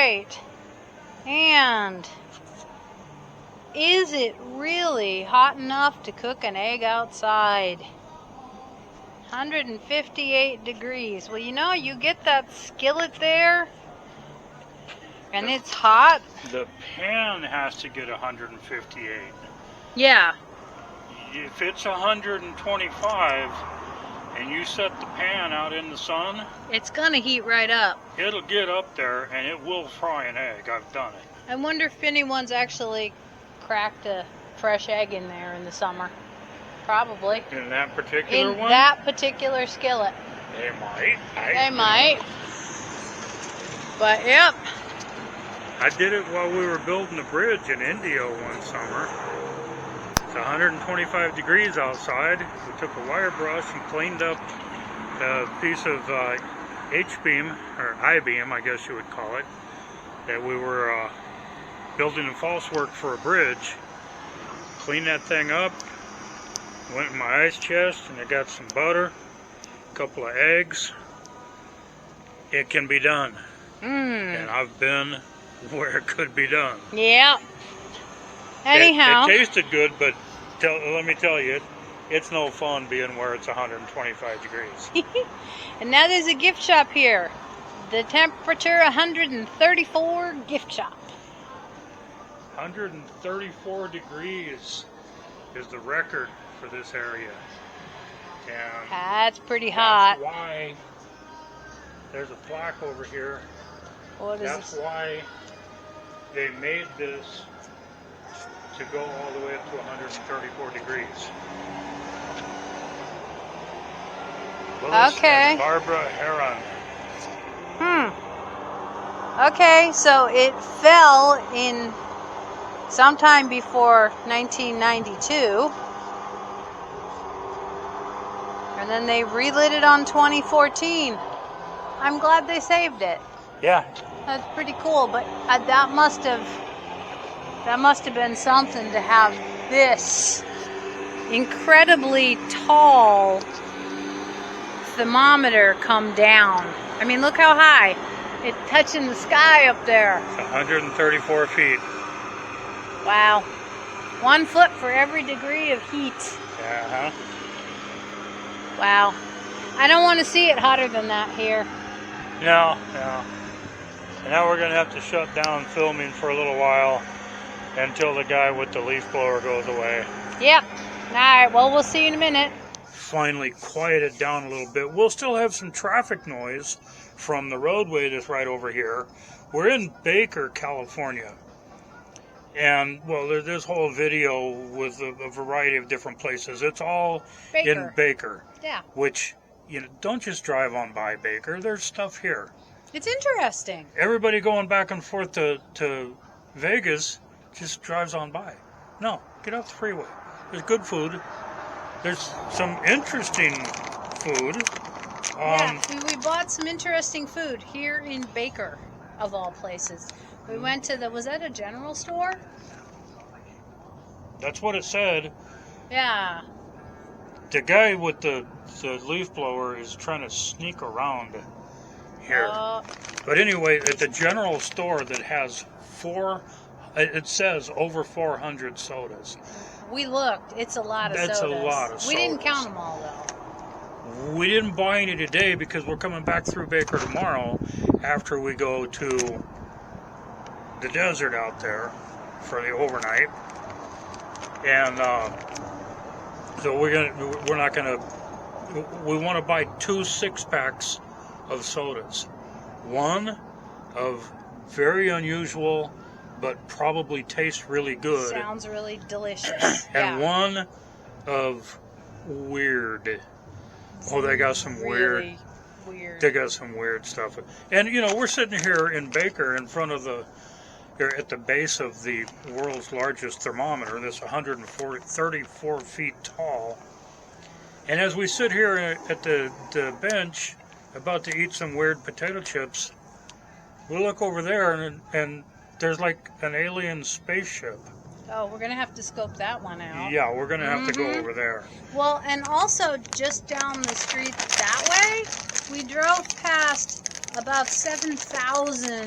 right. And is it really hot enough to cook an egg outside? 158 degrees. Well, you know, you get that skillet there, and it's hot. The pan has to get 158. Yeah. If it's 125 and you set the pan out in the sun, It's gonna heat right up. it'll get up there and it will fry an egg. I've done it. I wonder if anyone's actually cracked a fresh egg in there in the summer. Probably. In that particular one? In that particular skillet. They might. They might. But, yep. I did it while we were building the bridge in India one summer. It's 125 degrees outside. We took a wire brush and cleaned up a piece of H-beam, or I-beam, I guess you would call it, that we were building a false work for a bridge. Cleaned that thing up, went in my ice chest, and I got some butter, a couple of eggs. It can be done. And I've been where it could be done. Yeah. Anyhow. It tasted good, but let me tell you, it's no fun being where it's 125 degrees. And now there's a gift shop here. The temperature 134 gift shop. 134 degrees is the record for this area. And That's pretty hot. that's why there's a plaque over here. What is That's this? why they made this to go all the way up to 134 degrees. Willis Okay. and Barbara Heron. Okay, so it fell in sometime before 1992. And then they relit it on 2014. I'm glad they saved it. Yeah. That's pretty cool, but that must have been something to have this incredibly tall thermometer come down. I mean, look how high. It's touching the sky up there. It's 134 feet. Wow. 1 foot for every degree of heat. Uh-huh. Wow. I don't want to see it hotter than that here. No. And now we're going to have to shut down filming for a little while until the guy with the leaf blower goes away. Yep. All right, well, we'll see you in a minute. Finally quieted down a little bit. We'll still have some traffic noise from the roadway that's right over here. We're in Baker, California. And, well, there's this whole video with a variety of different places. It's all in Baker. Yeah. Which, you know, don't just drive on by Baker. There's stuff here. It's interesting. Everybody going back and forth to Vegas just drives on by. No, get off the freeway. There's good food. There's some interesting food. Yeah, we bought some interesting food here in Baker, of all places. We went to was that a general store? That's what it said. Yeah. The guy with the leaf blower is trying to sneak around here. But anyway, at the general store that has it says over 400 sodas. We looked. It's a lot of sodas. That's a lot of sodas. We didn't count them all, though. We didn't buy any today because we're coming back through Baker tomorrow after we go to the desert out there for the overnight. And so we want to buy 2 6-packs of sodas. One of very unusual but probably tastes really good. Sounds really delicious. And one of weird. Oh, they got some weird. They got some weird stuff. And, you know, we're sitting here in Baker in front of here at the base of the world's largest thermometer. That's 134 feet tall. And as we sit here at the bench, about to eat some weird potato chips, we look over there and there's like an alien spaceship. Oh, we're going to have to scope that one out. Yeah, we're going to have to go over there. Well, and also just down the street that way, we drove past about 7,000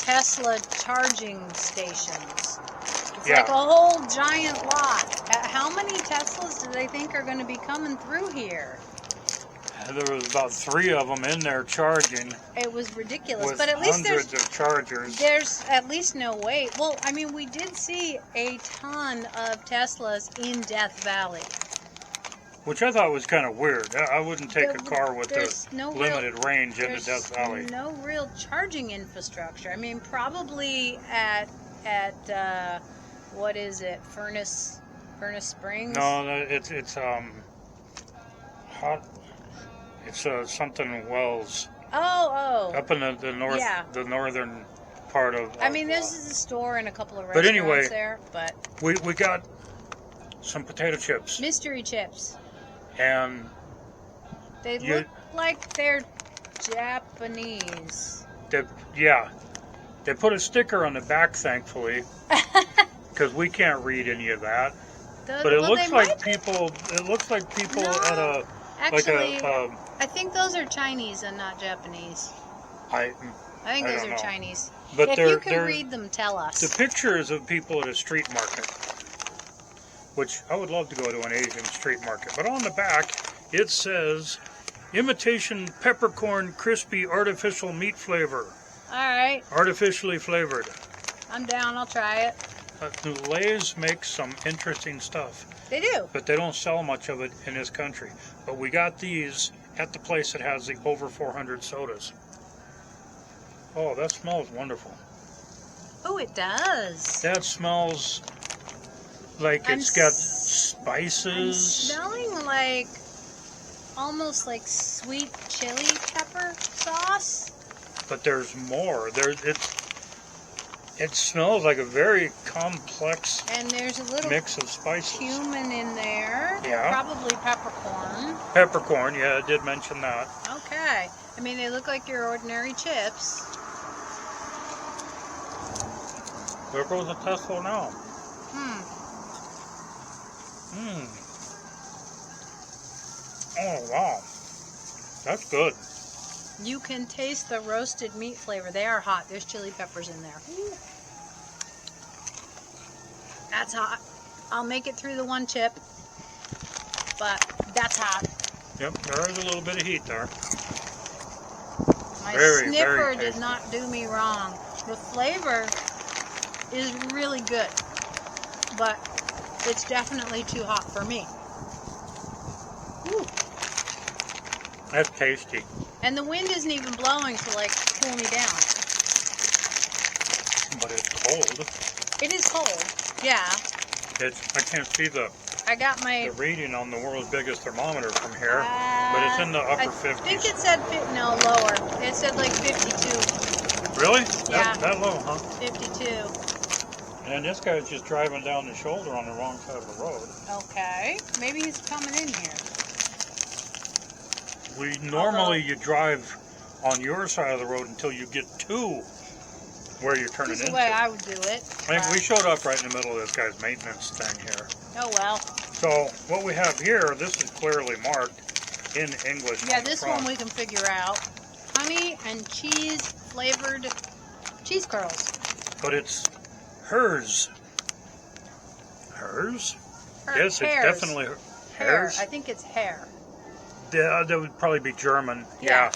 Tesla charging stations. It's Yeah. like a whole giant lot. How many Teslas do they think are going to be coming through here? There was about 3 of them in there charging. It was ridiculous, With but at least hundreds of chargers. there's at least no wait. Well, I mean, we did see a ton of Teslas in Death Valley. Which I thought was kind of weird. I wouldn't take a car with No limited range into Death Valley. There's no real charging infrastructure. I mean, probably at what is it? Furnace Springs? No, it's hot. It's something Wells. Oh. Up in the north, Yeah. the northern part of. I mean, this is a store and a couple of But restaurants anyway, there, but we got some potato chips. mystery chips. And They look like they're Japanese. They put a sticker on the back, thankfully, because we can't read any of that. But it looks like people. It looks like people at a Actually, like a. I think those are Chinese and not Japanese. I think those don't are know. Chinese. But if they're you can read them, tell us. The pictures of people at a street market, which I would love to go to an Asian street market. But on the back, it says, imitation peppercorn crispy artificial meat flavor. All right. Artificially flavored. I'm down. I'll try it. Lay's makes some interesting stuff. They do. But they don't sell much of it in this country. But we got these at the place that has the over 400 sodas. Oh, that smells wonderful. Oh, it does. That smells like it's got spices. I'm smelling like almost like sweet chili pepper sauce. But there's more. It smells like a very complex and there's a little mix of spices. Cumin in there. Yeah. Probably peppercorn. Peppercorn, yeah, I did mention that. Okay. I mean, they look like your ordinary chips. There goes a Tesla now. Oh, wow. That's good. You can taste the roasted meat flavor. They are hot. There's chili peppers in there. That's hot. I'll make it through the one chip, but that's hot. Yep, there is a little bit of heat there. My Very sniffer tasty. did not do me wrong. The flavor is really good, but it's definitely too hot for me. Ooh. That's tasty. And the wind isn't even blowing to like cool me down. But it's cold. It is cold, yeah. I can't see the I got my... the reading on the world's biggest thermometer from here, but it's in the upper 50s. I think it said, no, lower. It said like 52. Really? Yeah. That low, huh? 52. And this guy's just driving down the shoulder on the wrong side of the road. Okay. Maybe he's coming in here. Normally you drive on your side of the road until you get to where you're turning into. That's the way I would do it. I mean, we showed up right in the middle of this guy's maintenance thing here. Oh, well. So what we have here, this is clearly marked in English. Yeah, this one we can figure out. Honey and cheese flavored cheese curls. But it's hers. Hers? Yes, Hares. it's definitely Hair. hers. I think it's hair. Yeah, that would probably be German. Yeah.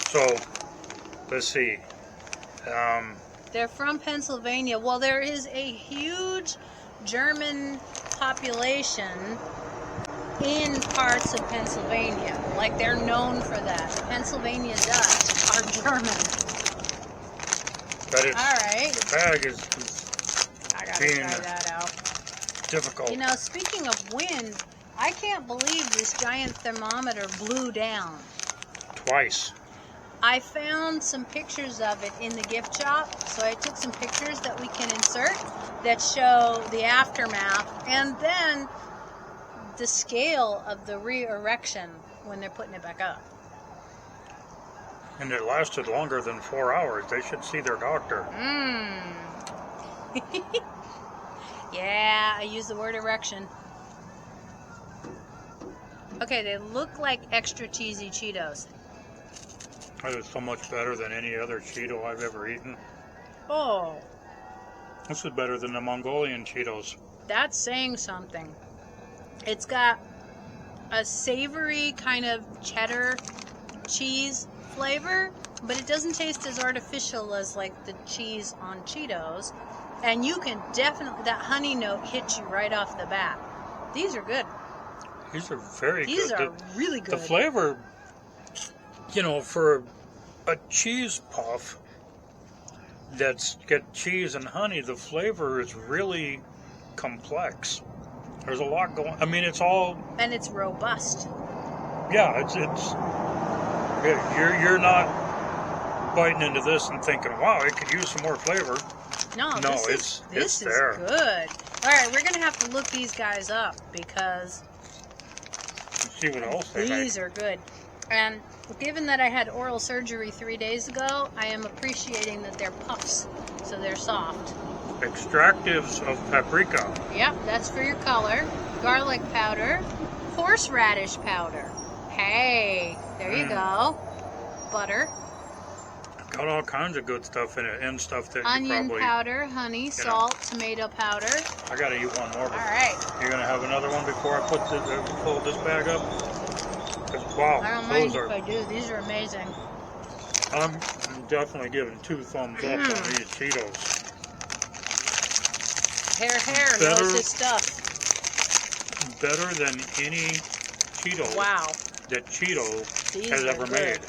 So, let's see. They're from Pennsylvania. Well, there is a huge German population in parts of Pennsylvania. Like, they're known for that. Pennsylvania Dutch are German. But it's, all right. The bag is I gotta being try that out. difficult. You know, speaking of wind, I can't believe this giant thermometer blew down. Twice. I found some pictures of it in the gift shop, so I took some pictures that we can insert that show the aftermath and then the scale of the re-erection when they're putting it back up. And it lasted longer than 4 hours. They should see their doctor. Yeah, I use the word erection. Okay, they look like extra cheesy Cheetos. That is so much better than any other Cheeto I've ever eaten. Oh, This is better than the Mongolian Cheetos. that's saying something. It's got a savory kind of cheddar cheese flavor, but it doesn't taste as artificial as like the cheese on Cheetos. And you can definitely, that honey note hits you right off the bat. These are good. These are very good. These are really good. The flavor, you know, for a cheese puff that's got cheese and honey, the flavor is really complex. There's a lot going. I mean, it's all. And it's robust. Yeah, you're not biting into this and thinking, wow, it could use some more flavor. No, it's there. Good. All right, we're gonna have to look these guys up because Let's see what else they make. these are good. And given that I had oral surgery 3 days ago, I am appreciating that they're puffs, so they're soft. Extractives of paprika. Yep, that's for your color. Garlic powder, horseradish powder. Hey, there you go. Butter, Got all kinds of good stuff in it, and stuff that you onion probably. powder, honey, salt, tomato powder. I gotta eat one more. All right. You're gonna have another one before I pull this bag up. 'Cause, wow, I don't mind those if I do. These are amazing. I'm definitely giving 2 thumbs up on these Cheetos. Hair knows his stuff. Better than any Cheeto Wow. that Cheeto These has are ever good. made.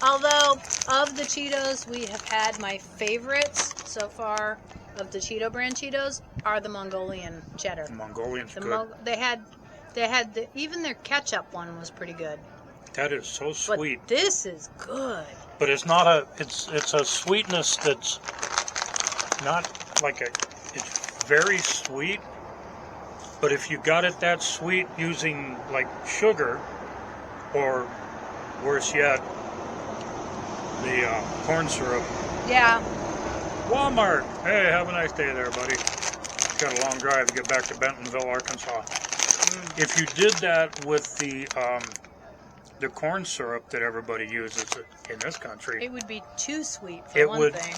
Although, of the Cheetos, we have had my favorites so far of the Cheeto brand Cheetos are the Mongolian cheddar. The Mongolian's good. They had even their ketchup one was pretty good. That is so sweet. But this is good. But it's not it's a sweetness that's not like it's very sweet. But if you got it that sweet using like sugar, or worse yet, the corn syrup. Yeah. Walmart. Hey, have a nice day there, buddy. Got a long drive to get back to Bentonville, Arkansas. If you did that with the corn syrup that everybody uses in this country, It would be too sweet for one thing.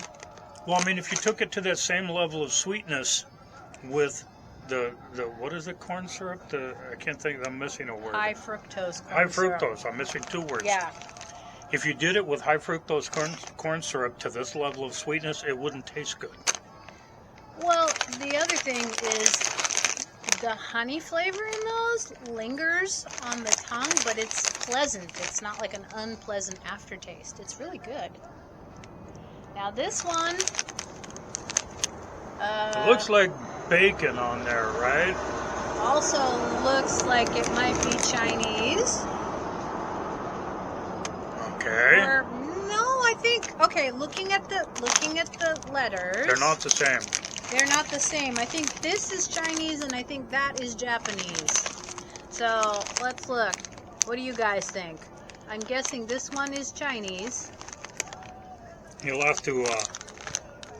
Well, I mean, if you took it to that same level of sweetness with the what is it, corn syrup? I can't think. I'm missing a word. High fructose corn High syrup. fructose. I'm missing 2 words. Yeah. If you did it with high fructose corn syrup to this level of sweetness, it wouldn't taste good. Well, the other thing is the honey flavor in those lingers on the tongue, but it's pleasant. It's not like an unpleasant aftertaste. It's really good. Now this one, It looks like bacon on there, right? also looks like it might be Chinese. Okay. Or no, I think looking at the letters, They're not the same. They're not the same. I think this is Chinese and I think that is Japanese. So let's look. What do you guys think? I'm guessing this one is Chinese. You'll have to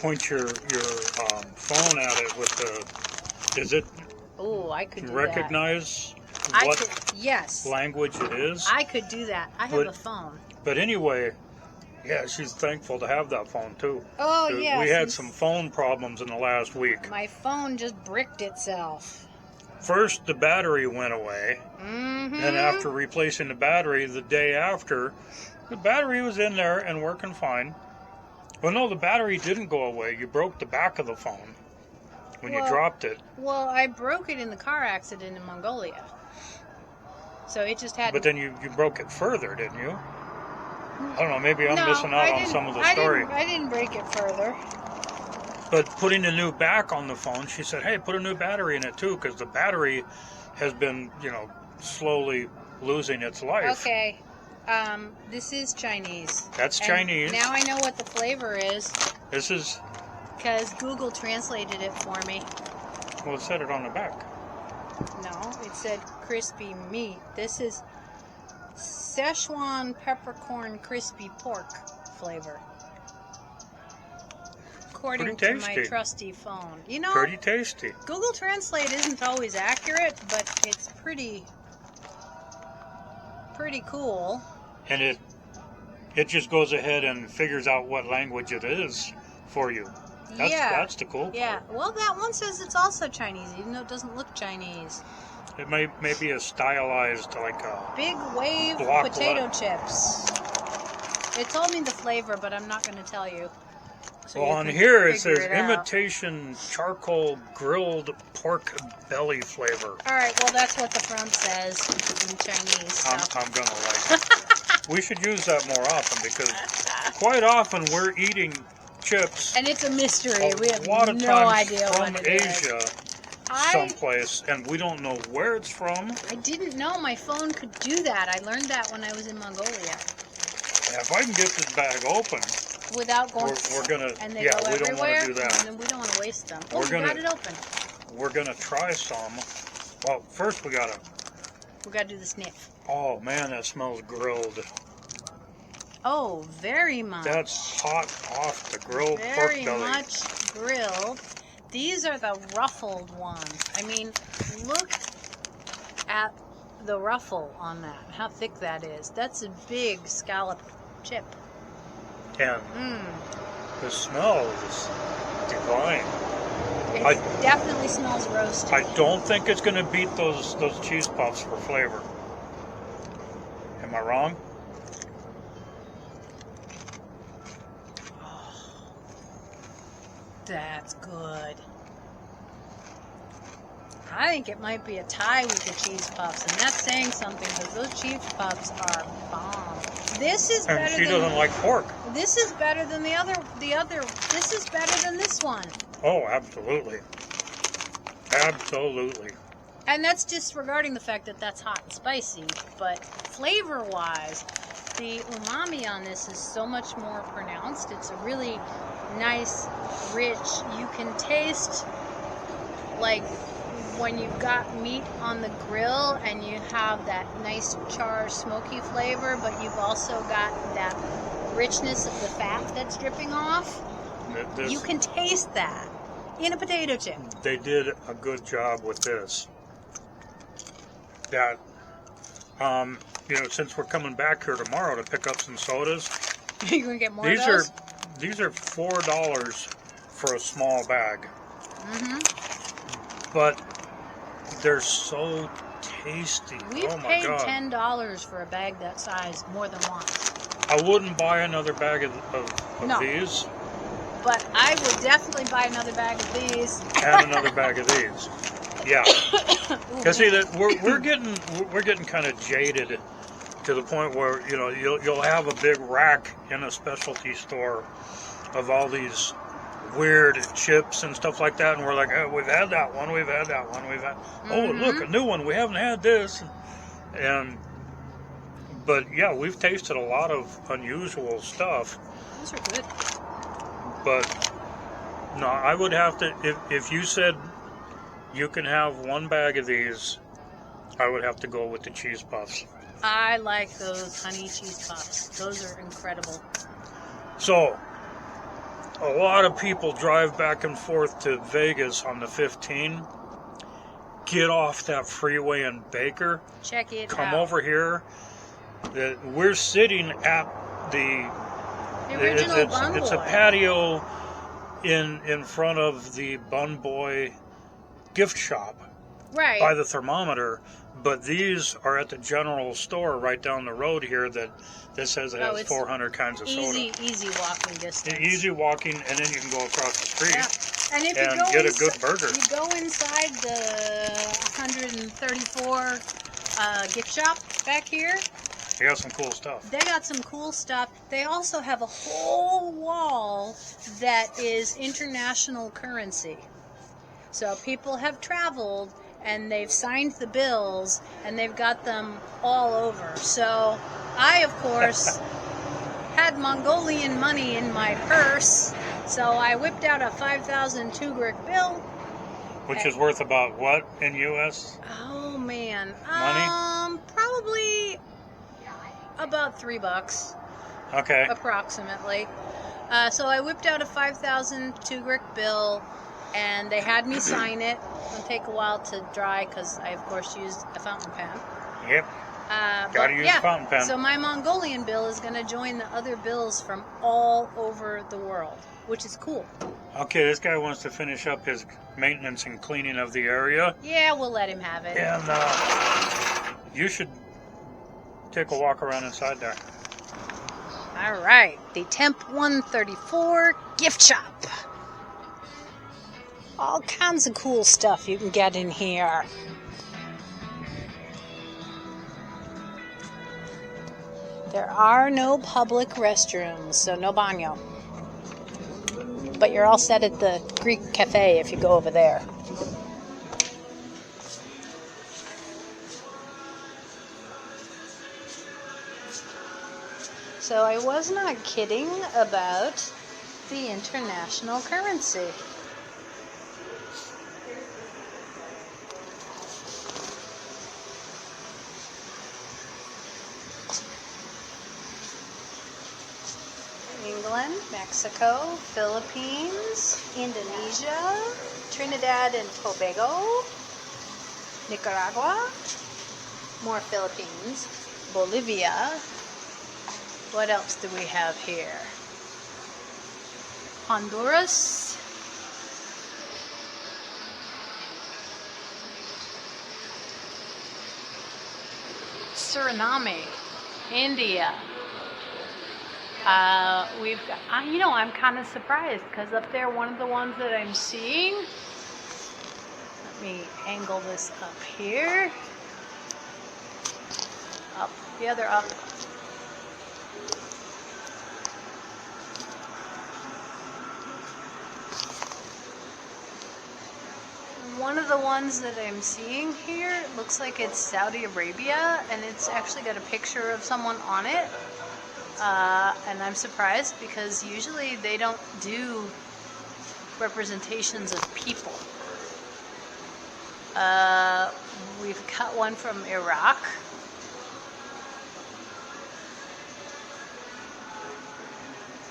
point your phone at it with the. Does it Oh, I could do recognize that. what Yes. language it is? I could do that. I have a phone. But anyway, yeah, she's thankful to have that phone too. Oh, yes. We had some phone problems in the last week. My phone just bricked itself. First, the battery went away. Mm-hmm. And after replacing the battery the day after, the battery was in there and working fine. Well, no, the battery didn't go away. You broke the back of the phone when you dropped it. Well, I broke it in the car accident in Mongolia. So it just had. But then you broke it further, didn't you? I don't know, maybe I'm missing out on some of the story. I didn't break it further. But putting the new back on the phone, she said, hey, put a new battery in it too, because the battery has been, slowly losing its life. Okay. This is Chinese. That's And Chinese. Now I know what the flavor is. This is, Because Google translated it for me. well, it said it on the back. No, it said crispy meat. This is Szechuan peppercorn crispy pork flavor. According Pretty to my tasty. trusty phone. Pretty tasty. Google Translate isn't always accurate, but it's pretty cool. And it just goes ahead and figures out what language it is for you. That's the cool part. Yeah. Well, that one says it's also Chinese, even though it doesn't look Chinese. It may be a stylized, like a Big Wave block potato chips. It told me the flavor, but I'm not going to tell you. So well, you on can here it figure says out. imitation charcoal grilled pork belly flavor. All right, well, that's what the front says in Chinese. So. I'm going to like it. We should use that more often because quite often we're eating chips. And it's a mystery. We have a lot of no times idea from what it Asia, is. someplace, and we don't know where it's from. I didn't know my phone could do that. I learned that when I was in Mongolia. Yeah, if I can get this bag open, without going, we're gonna. and they Yeah, go we don't want everywhere, to do that. and we don't want to waste them. Oh, We're we gonna- got it open. We're gonna try some. Well, first we gotta. We got to do the sniff. Oh man, that smells grilled. Oh, very much. That's hot off the grilled very pork belly. much grilled. These are the ruffled ones. I mean, look at the ruffle on that. How thick that is. That's a big scallop chip. And the smell is divine. It definitely smells roasted. I don't think it's gonna beat those cheese puffs for flavor. Am I wrong? That's good. I think it might be a tie with the cheese puffs, and that's saying something because those cheese puffs are bomb. This is better And she than. doesn't like pork. This is better than the other. This is better than this one. Oh, absolutely. Absolutely. And that's disregarding the fact that that's hot and spicy, but flavor-wise, the umami on this is so much more pronounced. It's a really nice, rich. You can taste like when you've got meat on the grill and you have that nice char smoky flavor, but you've also got that richness of the fat that's dripping off. You can taste that in a potato chip. They did a good job with this. That, since we're coming back here tomorrow to pick up some sodas, You're gonna get more of those? These are $4 for a small bag. But they're so tasty. We've oh my paid God. $10 for a bag that size more than once. I wouldn't buy another bag of No. these But I would definitely buy another bag of these. and another bag of these. Yeah. Because see that we're getting kind of jaded to the point where you'll have a big rack in a specialty store of all these weird chips and stuff like that, and we're like, oh, we've had that one, oh look, a new one, we haven't had this, but yeah, we've tasted a lot of unusual stuff. Those are good. But no, I would have to, if you said you can have one bag of these, I would have to go with the cheese puffs. I like those honey cheese puffs. Those are incredible. So, a lot of people drive back and forth to Vegas on the 15. Get off that freeway in Baker. Check it out. Come over here. We're sitting at the original Bun it's a Boy. patio in front of the Bun Boy gift shop Right. by the thermometer, but these are at the general store right down the road here that says it has 400 kinds of soda. Easy walking distance. Easy walking, and then you can go across the street Yeah. And if you and go get a good burger. You go inside the 134 gift shop back here. They got some cool stuff. They got some cool stuff. They also have a whole wall that is international currency. So people have traveled and they've signed the bills and they've got them all over. So I, of course, had Mongolian money in my purse. So I whipped out a 5,000 Tugrik bill. Which is worth about what in U.S.? Oh, man. Money? Probably about $3. Okay. Approximately. So I whipped out a 5,000 Tugrik bill, and they had me sign it. It'll take a while to dry because I, of course, used a fountain pen. Yep. Gotta use a fountain pen. So my Mongolian bill is going to join the other bills from all over the world, which is cool. Okay, this guy wants to finish up his maintenance and cleaning of the area. Yeah, we'll let him have it. And you should take a walk around inside there. All right, the Temp 134 gift shop. All kinds of cool stuff you can get in here. There are no public restrooms, so no baño. But you're all set at the Greek cafe if you go over there. So I was not kidding about the international currency. England, Mexico, Philippines, Indonesia, Trinidad and Tobago, Nicaragua, more Philippines, Bolivia. What else do we have here? Honduras, Suriname, India. We've got, I'm kind of surprised because up there, one of the ones that I'm seeing, let me angle this up here, up, the other up. One of the ones that I'm seeing here, it looks like it's Saudi Arabia, and it's actually got a picture of someone on it. And I'm surprised because usually they don't do representations of people. We've got one from Iraq.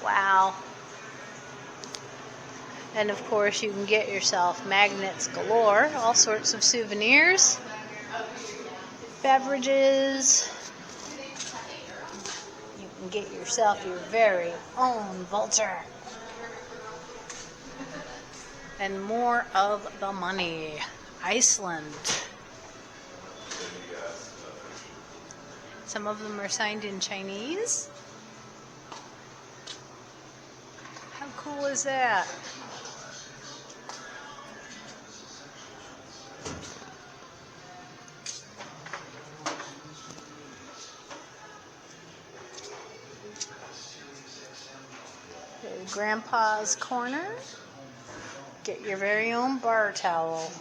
Wow. And of course you can get yourself magnets galore, all sorts of souvenirs, beverages. You can get yourself your very own vulture. And more of the money. Iceland. Some of them are signed in Chinese. How cool is that? Grandpa's Corner. Get your very own bar towel.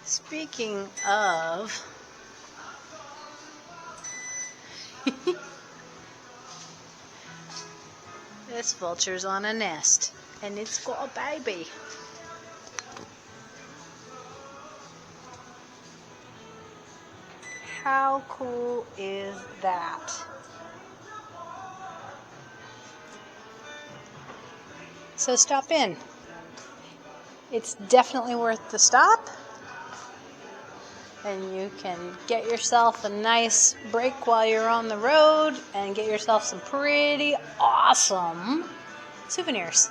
Speaking of this vulture's on a nest, and it's got a baby. How cool is that? So stop in. It's definitely worth the stop. And you can get yourself a nice break while you're on the road and get yourself some pretty awesome souvenirs.